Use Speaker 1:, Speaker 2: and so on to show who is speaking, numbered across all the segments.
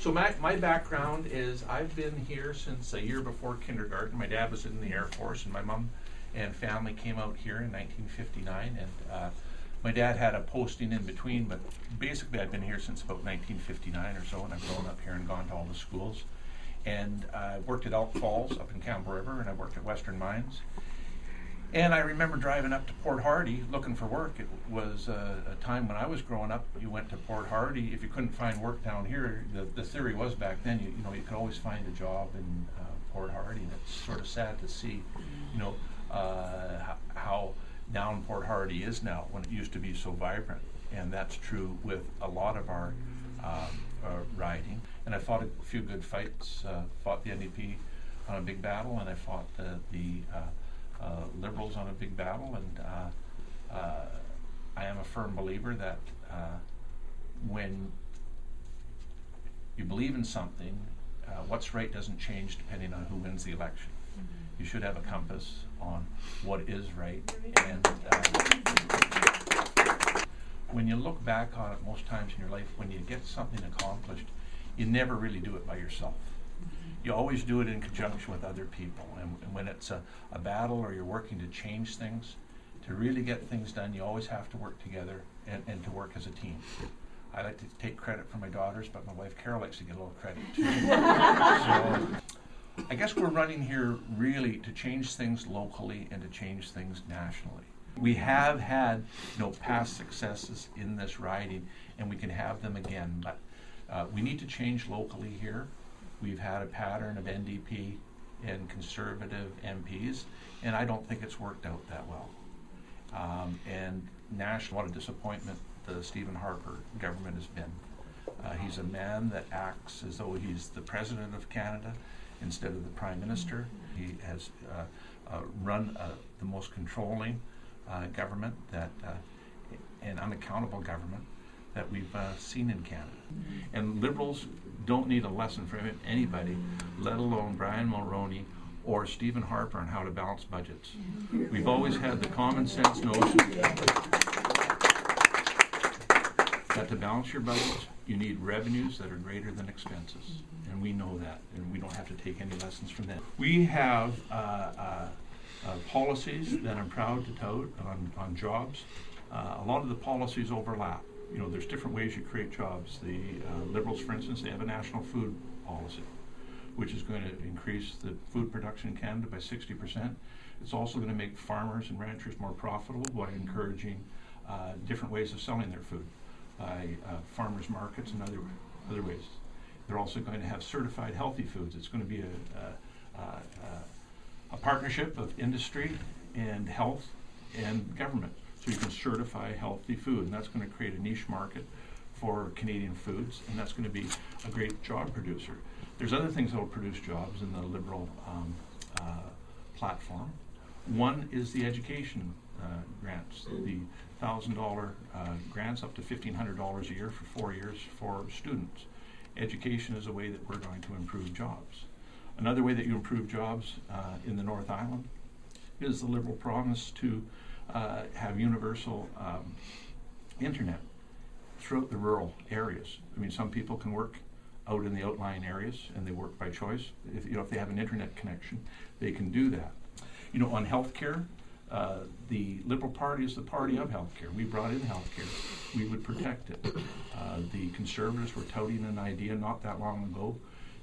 Speaker 1: So my background is I've been here since a year before kindergarten. My dad was in the Air Force, and my mom and family came out here in 1959. And my dad had a posting in between, but basically I've been here since about 1959 or so, and I've grown up here and gone to all the schools. And I worked at Elk Falls up in Campbell River, and I worked at Western Mines. And I remember driving up to Port Hardy looking for work. It was a time when I was growing up, you went to Port Hardy. If you couldn't find work down here, the theory was back then, you know, you could always find a job in Port Hardy. And it's sort of sad to see, you know, how down Port Hardy is now when it used to be so vibrant. And that's true with a lot of our riding. And I fought a few good fights, fought the NDP on a big battle, and I fought the Liberals on a big battle, and I am a firm believer that when you believe in something, what's right doesn't change depending on who wins the election. You should have a compass on what is right, and when you look back on it most times in your life, when you get something accomplished, you never really do it by yourself. You always do it in conjunction with other people, and when it's a battle or you're working to change things, to really get things done, you always have to work together and to work as a team. I like to take credit for my daughters, but my wife Carol likes to get a little credit too. So I guess we're running here really to change things locally and to change things nationally. We have had, you know, past successes in this riding, and we can have them again, but we need to change locally here. We've had a pattern of NDP and Conservative MPs, and I don't think it's worked out that well. And national, what a disappointment the Stephen Harper government has been. He's a man that acts as though he's the President of Canada instead of the Prime Minister. He has run the most controlling government that, and unaccountable government that we've seen in Canada. And Liberals don't need a lesson from anybody, let alone Brian Mulroney or Stephen Harper on how to balance budgets. We've always had the common sense notion that to balance your budget, you need revenues that are greater than expenses. And we know that, and we don't have to take any lessons from them. We have policies that I'm proud to tout on jobs. A lot of the policies overlap. You know, there's different ways you create jobs. The Liberals, for instance, they have a national food policy, which is going to increase the food production in Canada by 60%. It's also going to make farmers and ranchers more profitable by encouraging different ways of selling their food, by farmers markets and other ways. They're also going to have certified healthy foods. It's going to be a partnership of industry and health and government. So you can certify healthy food, and that's going to create a niche market for Canadian foods, and that's going to be a great job producer. There's other things that will produce jobs in the Liberal platform. One is the education grants, the $1,000 grants up to $1,500 a year for 4 years for students. Education is a way that we're going to improve jobs. Another way that you improve jobs in the North Island is the Liberal promise to have universal internet throughout the rural areas. I mean, some people can work out in the outlying areas, and they work by choice. If they have an internet connection, they can do that. You know, on healthcare, the Liberal Party is the party of healthcare. We brought in healthcare. We would protect it. The Conservatives were touting an idea not that long ago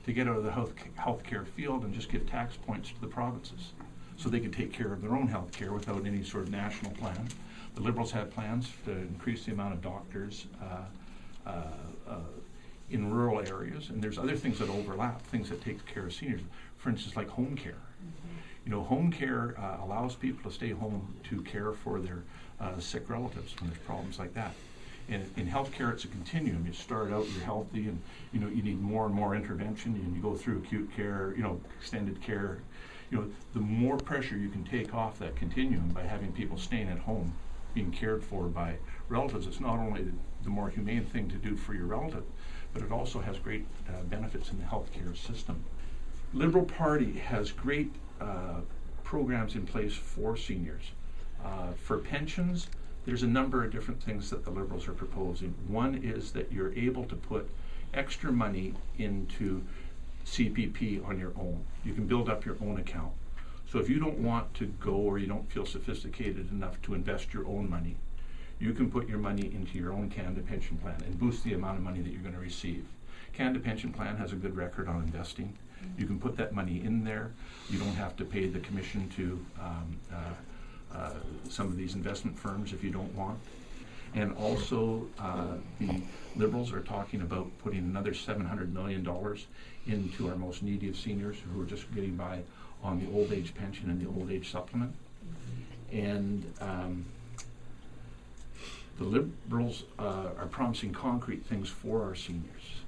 Speaker 1: to get out of the healthcare field and just give tax points to the provinces, so they could take care of their own health care without any sort of national plan. The Liberals had plans to increase the amount of doctors in rural areas, and there's other things that overlap, things that take care of seniors. For instance, like home care. You know, home care allows people to stay home to care for their sick relatives when there's problems like that. And in healthcare, it's a continuum. You start out, you're healthy, and you know you need more and more intervention, and you go through acute care, you know, extended care. You know, the more pressure you can take off that continuum by having people staying at home, being cared for by relatives, it's not only the more humane thing to do for your relative, but it also has great benefits in the healthcare system. Liberal Party has great programs in place for seniors. For pensions, there's a number of different things that the Liberals are proposing. One is that you're able to put extra money into CPP on your own. You can build up your own account. So if you don't want to go, or you don't feel sophisticated enough to invest your own money, you can put your money into your own Canada Pension Plan and boost the amount of money that you're going to receive. Canada Pension Plan has a good record on investing. You can put that money in there. You don't have to pay the commission to some of these investment firms if you don't want. And also, the Liberals are talking about putting another $700 million into our most needy of seniors who are just getting by on the old age pension and the old age supplement. And the Liberals are promising concrete things for our seniors.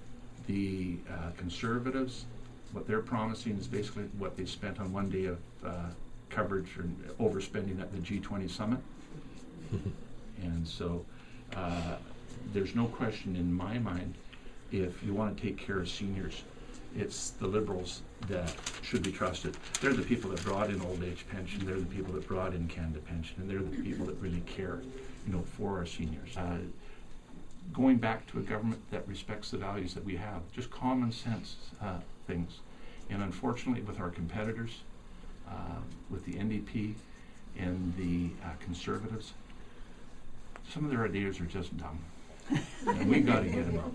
Speaker 1: The Conservatives, what they're promising is basically what they spent on one day of coverage or overspending at the G20 summit. And so there's no question in my mind, if you want to take care of seniors, it's the Liberals that should be trusted. They're the people that brought in old age pension, they're the people that brought in Canada Pension, and they're the people that really care, for our seniors. Going back to a government that respects the values that we have, just common sense things. And unfortunately, with our competitors, with the NDP and the Conservatives, some of their ideas are just dumb. And we've got to get them out.